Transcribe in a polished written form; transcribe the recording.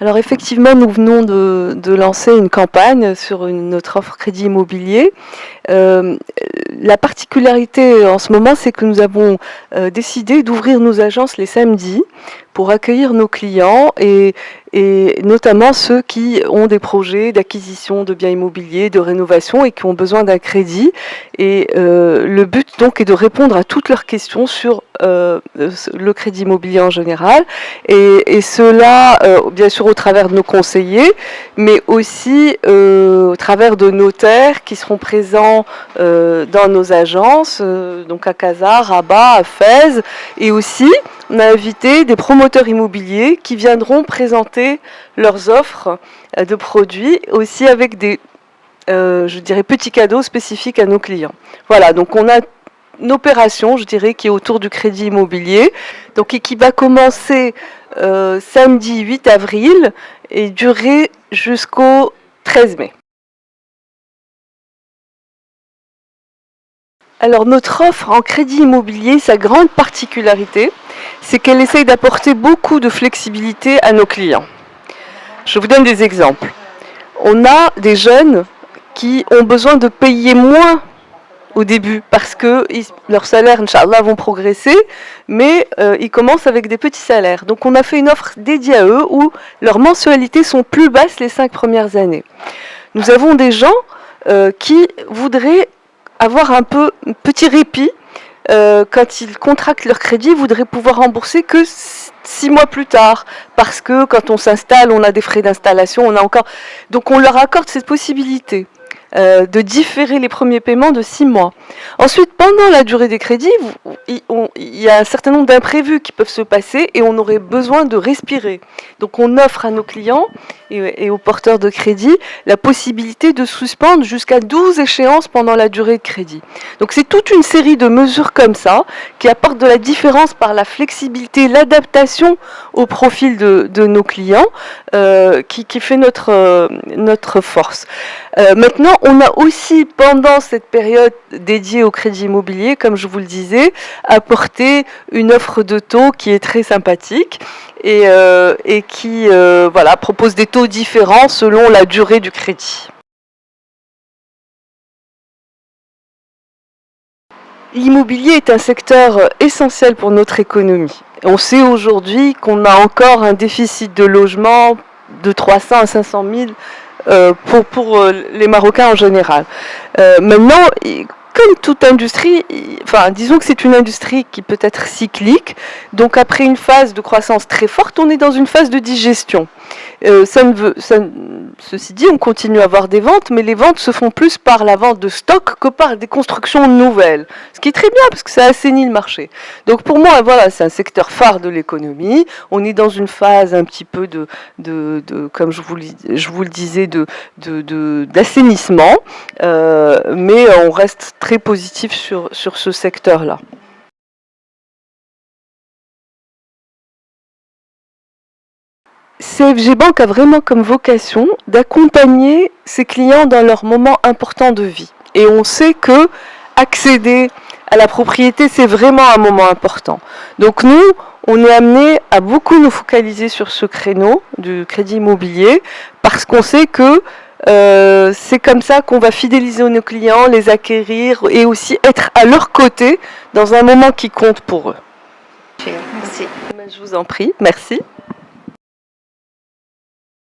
Alors effectivement, nous venons de lancer une campagne sur notre offre crédit immobilier. La particularité en ce moment, c'est que nous avons décidé d'ouvrir nos agences les samedis pour accueillir nos clients et notamment ceux qui ont des projets d'acquisition de biens immobiliers, de rénovation et qui ont besoin d'un crédit. Et le but donc est de répondre à toutes leurs questions sur le crédit immobilier en général et cela bien sûr au travers de nos conseillers, mais aussi au travers de notaires qui seront présents dans nos agences, donc à Casa, Rabat, à Fès, et aussi on a invité des promoteurs immobiliers qui viendront présenter leurs offres de produits, aussi avec des, je dirais, petits cadeaux spécifiques à nos clients. Voilà, donc on a une opération, je dirais, qui est autour du crédit immobilier, donc et qui va commencer samedi 8 avril et durer jusqu'au 13 mai. Alors notre offre en crédit immobilier, sa grande particularité, c'est qu'elle essaye d'apporter beaucoup de flexibilité à nos clients. Je vous donne des exemples. On a des jeunes qui ont besoin de payer moins au début parce que leurs salaires, Inch'Allah, vont progresser, mais ils commencent avec des petits salaires. Donc on a fait une offre dédiée à eux où leurs mensualités sont plus basses les 5 premières années. Nous avons des gens qui voudraient avoir un petit répit quand ils contractent leur crédit, ils voudraient pouvoir rembourser que 6 mois plus tard, parce que quand on s'installe, on a des frais d'installation, on a encore... Donc on leur accorde cette possibilité de différer les premiers paiements de 6 mois. Ensuite, pendant la durée des crédits, il y a un certain nombre d'imprévus qui peuvent se passer et on aurait besoin de respirer. Donc on offre à nos clients et aux porteurs de crédit la possibilité de suspendre jusqu'à 12 échéances pendant la durée de crédit. Donc c'est toute une série de mesures comme ça qui apportent de la différence par la flexibilité, l'adaptation au profil de nos clients qui fait notre force. Maintenant, on a aussi, pendant cette période dédiée au crédit immobilier, comme je vous le disais, apporté une offre de taux qui est très sympathique et qui voilà, propose des taux différents selon la durée du crédit. L'immobilier est un secteur essentiel pour notre économie. On sait aujourd'hui qu'on a encore un déficit de logement de 300 à 500 000 pour les Marocains en général. Maintenant, comme toute industrie, enfin, disons que c'est une industrie qui peut être cyclique, donc après une phase de croissance très forte, on est dans une phase de digestion. Ceci dit, on continue à avoir des ventes, mais les ventes se font plus par la vente de stock que par des constructions nouvelles. Ce qui est très bien, parce que ça assainit le marché. Donc pour moi, voilà, c'est un secteur phare de l'économie. On est dans une phase un petit peu comme je vous le disais, d'assainissement, mais on reste très positif sur ce secteur-là. CFG Bank a vraiment comme vocation d'accompagner ses clients dans leurs moments importants de vie. Et on sait que accéder à la propriété, c'est vraiment un moment important. Donc nous, on est amené à beaucoup nous focaliser sur ce créneau du crédit immobilier parce qu'on sait que c'est comme ça qu'on va fidéliser nos clients, les acquérir et aussi être à leur côté dans un moment qui compte pour eux. Merci. Je vous en prie, merci.